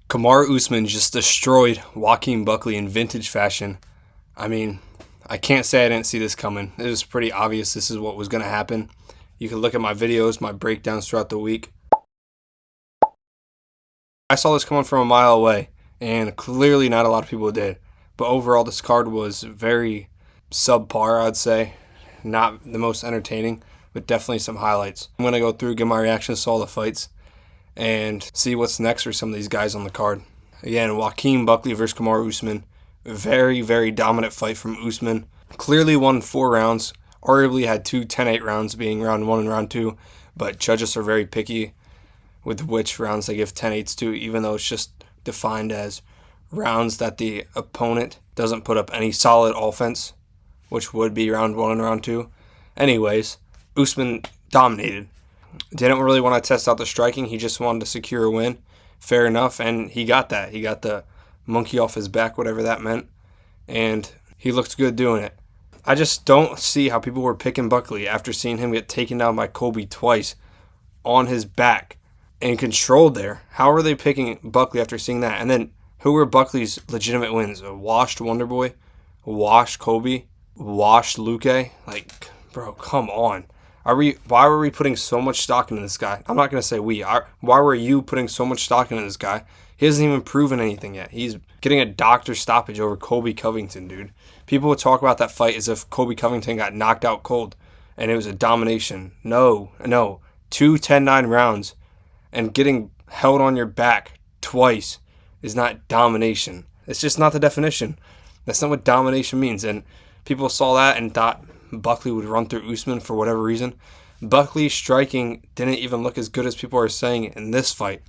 Kamaru Usman just destroyed Joaquin Buckley in vintage fashion. I mean, I can't say I didn't see this coming. It was pretty obvious this is what was going to happen. You can look at my videos, my breakdowns throughout the week. I saw this coming from a mile away, and clearly not a lot of people did. But overall, this card was very subpar, I'd say. Not the most entertaining, but definitely some highlights. I'm going to go through, give my reactions to all the fights, and see what's next for some of these guys on the card. Again, Joaquin Buckley versus Kamaru Usman. Very, very dominant fight from Usman. Clearly won 4 rounds. Arguably had 2 10-8 rounds, being round 1 and round 2. But judges are very picky with which rounds they give 10-8s to, even though it's just defined as rounds that the opponent doesn't put up any solid offense, which would be round 1 and round 2. Anyways, Usman dominated. Didn't really want to test out the striking. He just wanted to secure a win. Fair enough, and he got that. He got the monkey off his back, whatever that meant, and he looked good doing it. I just don't see how people were picking Buckley after seeing him get taken down by Colby twice on his back and controlled there. How are they picking Buckley after seeing that? And then who were Buckley's legitimate wins? A washed Wonderboy, washed Colby, washed Luque. Like, bro, come on. Why were we putting so much stock into this guy? I'm not going to say we. Why were you putting so much stock into this guy? He hasn't even proven anything yet. He's getting a doctor stoppage over Colby Covington, dude. People would talk about that fight as if Colby Covington got knocked out cold and it was a domination. No. 2 10-9 rounds and getting held on your back twice is not domination. It's just not the definition. That's not what domination means. And people saw that and thought Buckley would run through Usman for whatever reason. Buckley's striking didn't even look as good as people are saying in this fight.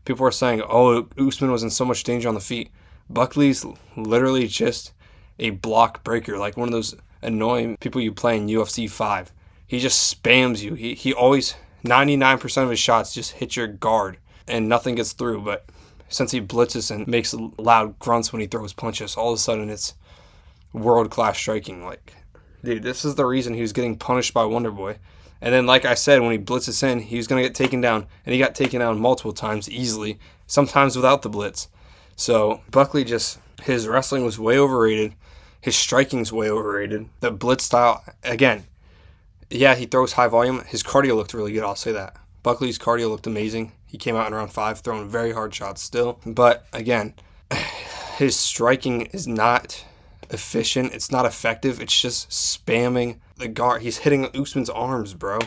People are saying, oh, Usman was in so much danger on the feet. Buckley's literally just a block breaker, like one of those annoying people you play in UFC 5. He just spams you. He always, 99% of his shots just hit your guard and nothing gets through. But since he blitzes and makes loud grunts when he throws punches, all of a sudden it's world-class striking. Like, dude, this is the reason he was getting punished by Wonderboy. And then, like I said, when he blitzes in, he was going to get taken down. And he got taken down multiple times easily, sometimes without the blitz. So Buckley his wrestling was way overrated. His striking's way overrated. The blitz style, again, yeah, he throws high volume. His cardio looked really good, I'll say that. Buckley's cardio looked amazing. He came out in round 5 throwing very hard shots still. But, again, his striking is not efficient. It's not effective. It's just spamming the guard. He's hitting Usman's arms, bro.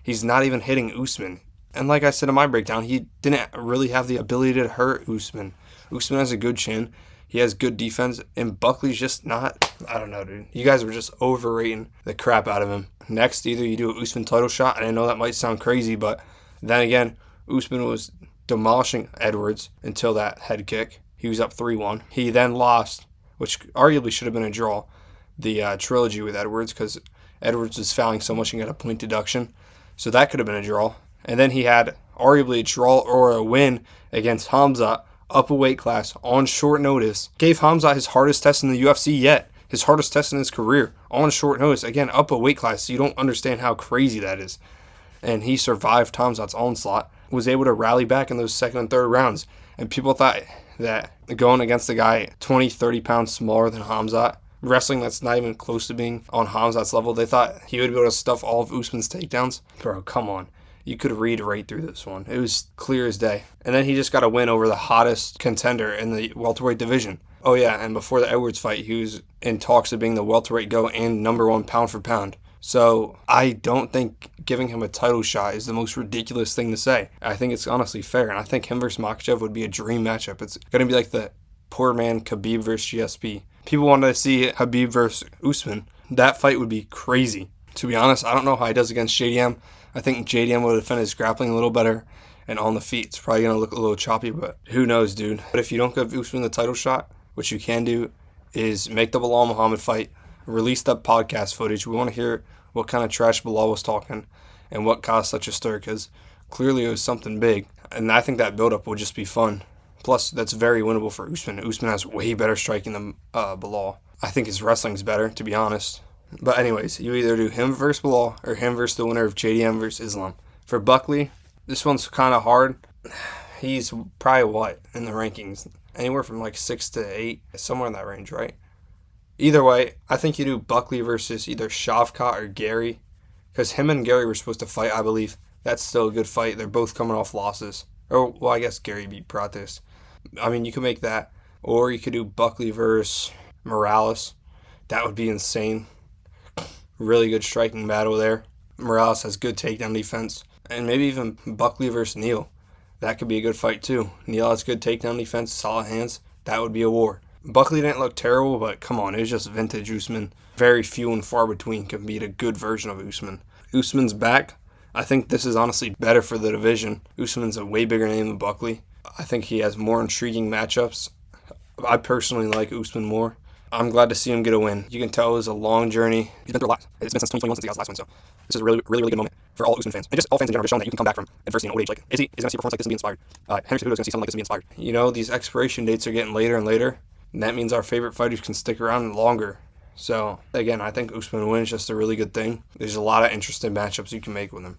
He's not even hitting Usman. And like I said in my breakdown, he didn't really have the ability to hurt Usman. Usman has a good chin. He has good defense. And Buckley's just not, I don't know, dude. You guys were just overrating the crap out of him. Next, either you do an Usman title shot, and I know that might sound crazy, but then again, Usman was demolishing Edwards until that head kick. He was up 3-1. He then lost, which arguably should have been a draw, the trilogy with Edwards, because Edwards was fouling so much and got a point deduction. So that could have been a draw. And then he had arguably a draw or a win against Hamzat, up a weight class, on short notice. Gave Hamzat his hardest test in the UFC yet. His hardest test in his career, on short notice. Again, up a weight class, so you don't understand how crazy that is. And he survived Hamzat's onslaught, was able to rally back in those second and third rounds. And people thought that going against a guy 20, 30 pounds smaller than Hamzat, wrestling that's not even close to being on Hamzat's level, they thought he would be able to stuff all of Usman's takedowns. Bro, come on. You could read right through this one. It was clear as day. And then he just got a win over the hottest contender in the welterweight division. Oh yeah, and before the Edwards fight, he was in talks of being the welterweight GOAT and number 1 pound for pound. So I don't think giving him a title shot is the most ridiculous thing to say. I think it's honestly fair, and I think him versus Makhachev would be a dream matchup. It's going to be like the poor man Khabib versus GSP. People wanted to see Khabib versus Usman. That fight would be crazy. To be honest, I don't know how he does against JDM. I think JDM would defend his grappling a little better, and on the feet it's probably going to look a little choppy, but who knows, dude. But if you don't give Usman the title shot, what you can do is make the Bilal Muhammad fight, release that podcast footage. We want to hear what kind of trash Bilal was talking and what caused such a stir, because clearly it was something big, and I think that build-up will just be fun. Plus, that's very winnable for Usman. Usman has way better striking than Bilal. I think his wrestling's better, to be honest. But anyways, you either do him versus Bilal or him versus the winner of JDM versus Islam. For Buckley, this one's kind of hard. He's probably what in the rankings? Anywhere from like 6 to 8, somewhere in that range, right? Either way, I think you do Buckley versus either Shavkat or Gary, because him and Gary were supposed to fight, I believe. That's still a good fight. They're both coming off losses. Or, well, I guess Gary beat Pratis. I mean, you could make that. Or you could do Buckley versus Morales. That would be insane. Really good striking battle there. Morales has good takedown defense. And maybe even Buckley versus Neal. That could be a good fight too. Neal has good takedown defense, solid hands. That would be a war. Buckley didn't look terrible, but come on, it was just vintage Usman. Very few and far between can beat a good version of Usman. Usman's back. I think this is honestly better for the division. Usman's a way bigger name than Buckley. I think he has more intriguing matchups. I personally like Usman more. I'm glad to see him get a win. You can tell it was a long journey. He's been through a lot. It's been since 2021 since he got his last win, so this is a really, really, really good moment for all Usman fans. And just all fans in general, just showing that you can come back from adversity in old age. Like, is he going to see a performance like this and be inspired? Henry Cejudo's going to see something like this and be inspired. You know, these expiration dates are getting later and later, and that means our favorite fighters can stick around longer. So, again, I think Usman wins just a really good thing. There's a lot of interesting matchups you can make with him.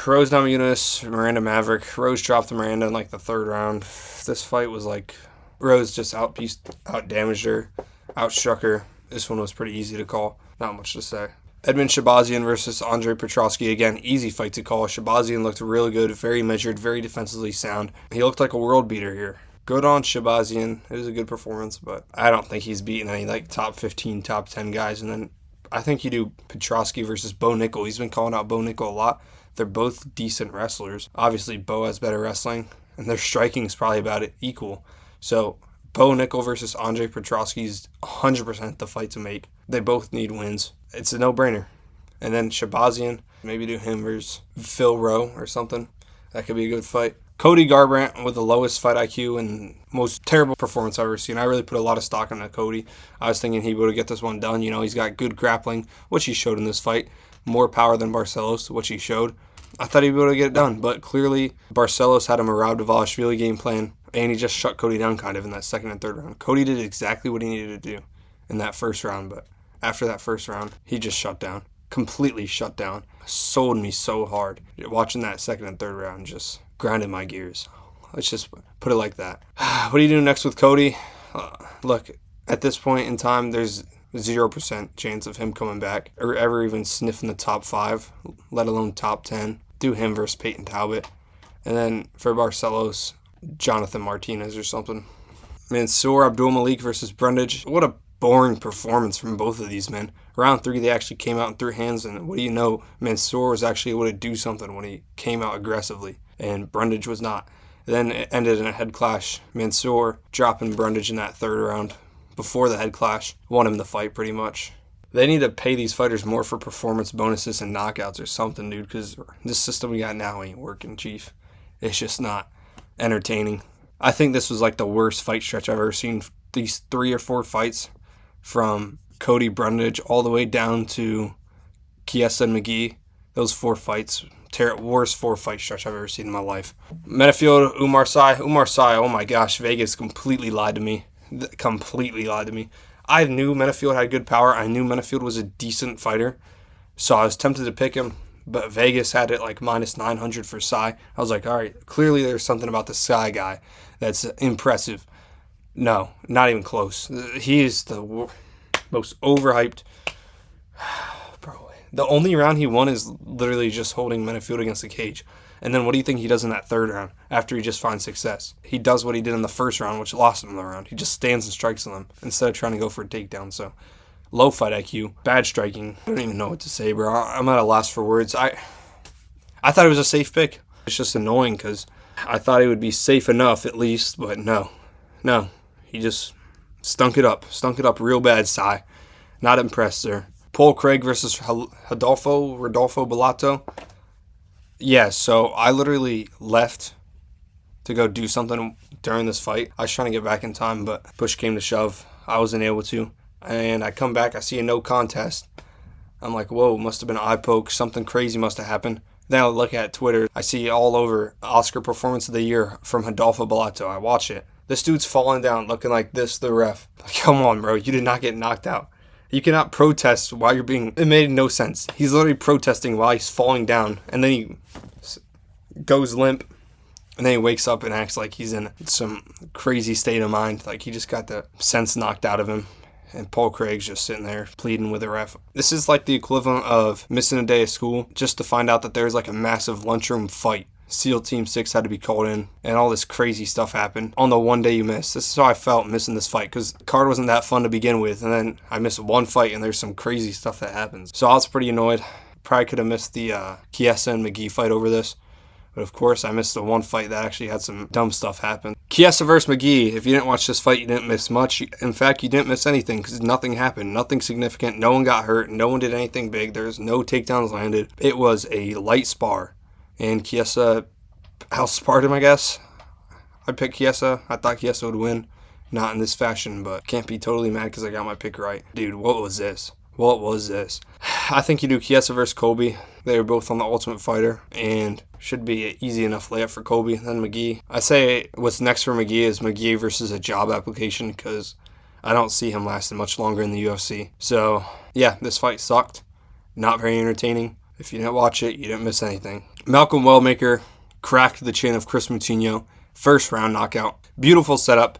Rose Namajunas, Miranda Maverick. Rose dropped Miranda in like the third round. This fight was like, Rose just out-damaged her, outstruck her. This one was pretty easy to call. Not much to say. Edmund Shabazian versus Andre Petrosky. Again, easy fight to call. Shabazian looked really good, very measured, very defensively sound. He looked like a world beater here. Good on Shabazian. It was a good performance, but I don't think he's beaten any like top 15, top 10 guys. And then I think you do Petrosky versus Bo Nickel. He's been calling out Bo Nickel a lot. They're both decent wrestlers. Obviously, Bo has better wrestling, and their striking is probably about equal. So Bo Nickel versus Andre Petrosky is 100% the fight to make. They both need wins. It's a no-brainer. And then Shabazian, maybe do him versus Phil Rowe or something. That could be a good fight. Cody Garbrandt with the lowest fight IQ and most terrible performance I've ever seen. I really put a lot of stock into Cody. I was thinking he would get this one done. You know, he's got good grappling, which he showed in this fight. More power than Barcelos, which he showed. I thought he'd be able to get it done, but clearly Barcelos had a Merab Dvalishvili game plan, and he just shut Cody down kind of in that second and third round. Cody did exactly what he needed to do in that first round, but after that first round, he just shut down. Completely shut down. Sold me so hard. Watching that second and third round just grinded my gears. Let's just put it like that. What do you do next with Cody? Look, at this point in time, there's 0% chance of him coming back or ever even sniffing the top 5, let alone top 10. Do him versus Peyton Talbot. And then for Barcelos, Jonathan Martinez or something. Mansour Abdulmalik versus Brundage. What a boring performance from both of these men. Round 3, they actually came out and threw hands, and what do you know? Mansour was actually able to do something when he came out aggressively, and Brundage was not. Then it ended in a head clash. Mansour dropping Brundage in that third round before the head clash. Won him the fight pretty much. They need to pay these fighters more for performance bonuses and knockouts or something, dude, because this system we got now ain't working, Chief. It's just not entertaining. I think this was like the worst fight stretch I've ever seen. These 3 or 4 fights from Cody Brundage all the way down to Chiesa and McGee. Those 4 fights, worst 4 fight stretch I've ever seen in my life. Metafield, Umar Sy, oh my gosh, Vegas completely lied to me. Completely lied to me. I knew Metafield had good power. I knew Metafield was a decent fighter. So I was tempted to pick him, but Vegas had it like minus 900 for Sy. I was like, all right, clearly there's something about the Sy guy that's impressive. No, not even close. He is the most overhyped. Bro, the only round he won is literally just holding Metafield against the cage. And then what do you think he does in that third round after he just finds success? He does what he did in the first round, which lost him the round. He just stands and strikes them instead of trying to go for a takedown. So, low fight IQ, bad striking. I don't even know what to say, bro. I'm at a loss for words. I thought it was a safe pick. It's just annoying because I thought he would be safe enough at least, but no. He just stunk it up real bad, Sy. Not impressed there. Paul Craig versus Rodolfo Bellato. Yeah, so I literally left to go do something during this fight. I was trying to get back in time, but push came to shove. I wasn't able to. And I come back, I see a no contest. I'm like, whoa, must have been an eye poke. Something crazy must have happened. Then I look at Twitter. I see all over Oscar Performance of the Year from Rodolfo Bellato. I watch it. This dude's falling down looking like this, the ref. Like, come on, bro. You did not get knocked out. You cannot protest while you're being... It made no sense. He's literally protesting while he's falling down. And then he goes limp. And then he wakes up and acts like he's in some crazy state of mind, like he just got the sense knocked out of him. And Paul Craig's just sitting there pleading with the ref. This is like the equivalent of missing a day of school just to find out that there's like a massive lunchroom fight. SEAL Team 6 had to be called in, and all this crazy stuff happened on the one day you missed. This is how I felt missing this fight, because the card wasn't that fun to begin with, and then I missed one fight, and there's some crazy stuff that happens. So I was pretty annoyed. Probably could have missed the Chiesa and McGee fight over this. But of course, I missed the one fight that actually had some dumb stuff happen. Chiesa versus McGee. If you didn't watch this fight, you didn't miss much. In fact, you didn't miss anything because nothing happened. Nothing significant. No one got hurt. No one did anything big. There's no takedowns landed. It was a light spar. And Chiesa outsparred him, I guess. I picked Chiesa. I thought Chiesa would win. Not in this fashion, but can't be totally mad because I got my pick right. Dude, what was this? What was this? I think you do Chiesa versus Colby. They were both on the Ultimate Fighter, and should be an easy enough layup for Colby. Then McGee. I say what's next for McGee is McGee versus a job application, because I don't see him lasting much longer in the UFC. So, yeah, this fight sucked. Not very entertaining. If you didn't watch it, you didn't miss anything. Malcolm Wellmaker cracked the chin of Chris Moutinho. First round knockout. Beautiful setup.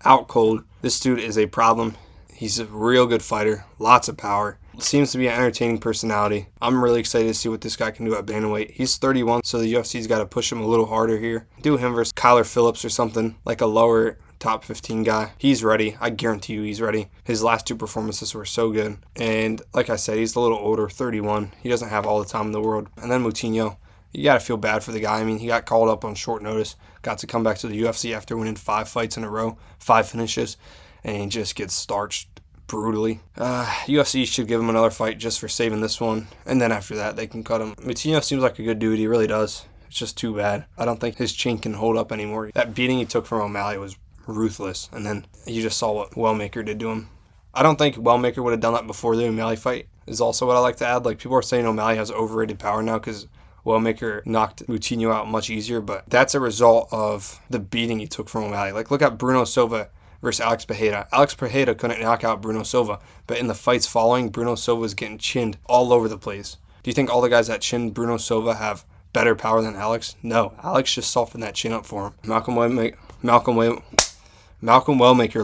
Out cold. This dude is a problem. He's a real good fighter. Lots of power. Seems to be an entertaining personality. I'm really excited to see what this guy can do at bantamweight. He's 31, so the UFC's got to push him a little harder here. Do him versus Kyler Phillips or something, like a lower top 15 guy. He's ready. I guarantee you he's ready. His last two performances were so good. And like I said, he's a little older, 31. He doesn't have all the time in the world. And then Moutinho, you got to feel bad for the guy. I mean, he got called up on short notice, got to come back to the UFC after winning 5 fights in a row, 5 finishes, and he just gets starched brutally. UFC should give him another fight just for saving this one, and then after that they can cut him. Moutinho seems like a good dude. He really does. It's just too bad. I don't think his chin can hold up anymore. That beating he took from O'Malley was ruthless, and then you just saw what Wellmaker did to him. I don't think Wellmaker would have done that before the O'Malley fight, is also what I like to add. Like, people are saying O'Malley has overrated power now because Wellmaker knocked Moutinho out much easier, but that's a result of the beating he took from O'Malley. Like, look at Bruno Silva versus Alex Pereira. Alex Pereira couldn't knock out Bruno Silva, but in the fights following, Bruno Silva was getting chinned all over the place. Do you think all the guys that chinned Bruno Silva have better power than Alex? No. Alex just softened that chin up for him. Malcolm Wellmaker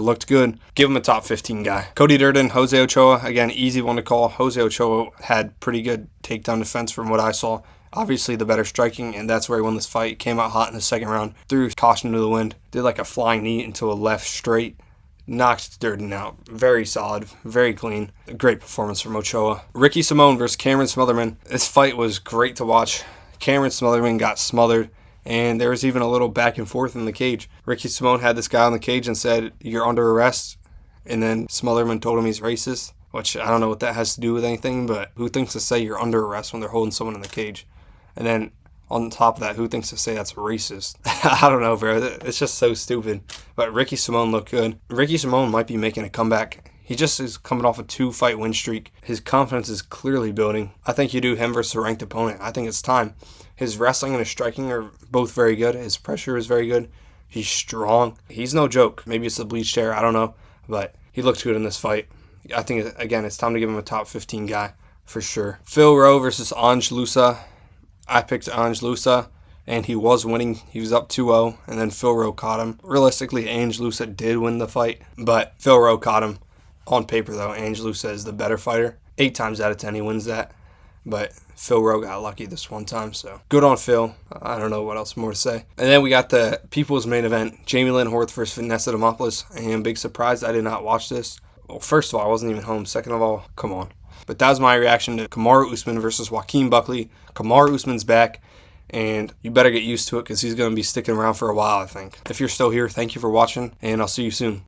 looked good. Give him a top 15 guy. Cody Durden, Jose Ochoa. Again, easy one to call. Jose Ochoa had pretty good takedown defense from what I saw. Obviously the better striking, and that's where he won this fight. Came out hot in the second round, threw caution to the wind, did like a flying knee into a left straight, knocked Durden out. Very solid, very clean. A great performance from Ochoa. Ricky Simón versus Cameron Smotherman. This fight was great to watch. Cameron Smotherman got smothered, and there was even a little back and forth in the cage. Ricky Simón had this guy on the cage and said, "You're under arrest," and then Smotherman told him he's racist, which I don't know what that has to do with anything, but who thinks to say you're under arrest when they're holding someone in the cage? And then on top of that, who thinks to say that's racist? I don't know, bro. It's just so stupid. But Ricky Simón looked good. Ricky Simón might be making a comeback. He just is coming off a 2-fight win streak. His confidence is clearly building. I think you do him versus a ranked opponent. I think it's time. His wrestling and his striking are both very good. His pressure is very good. He's strong. He's no joke. Maybe it's the bleached hair. I don't know. But he looked good in this fight. I think, again, it's time to give him a top 15 guy for sure. Phil Rowe versus Ange Loosa. I picked Ange Loosa, and he was winning. He was up 2-0, and then Phil Rowe caught him. Realistically, Ange Loosa did win the fight, but Phil Rowe caught him. On paper, though, Ange Loosa is the better fighter. 8 times out of 10, he wins that. But Phil Rowe got lucky this one time, so good on Phil. I don't know what else more to say. And then we got the People's Main Event, Jamie Lynn Horth versus Vanessa Demopoulos. And big surprise, I did not watch this. Well, first of all, I wasn't even home. Second of all, come on. But that was my reaction to Kamaru Usman versus Joaquin Buckley. Kamaru Usman's back, and you better get used to it because he's going to be sticking around for a while, I think. If you're still here, thank you for watching, and I'll see you soon.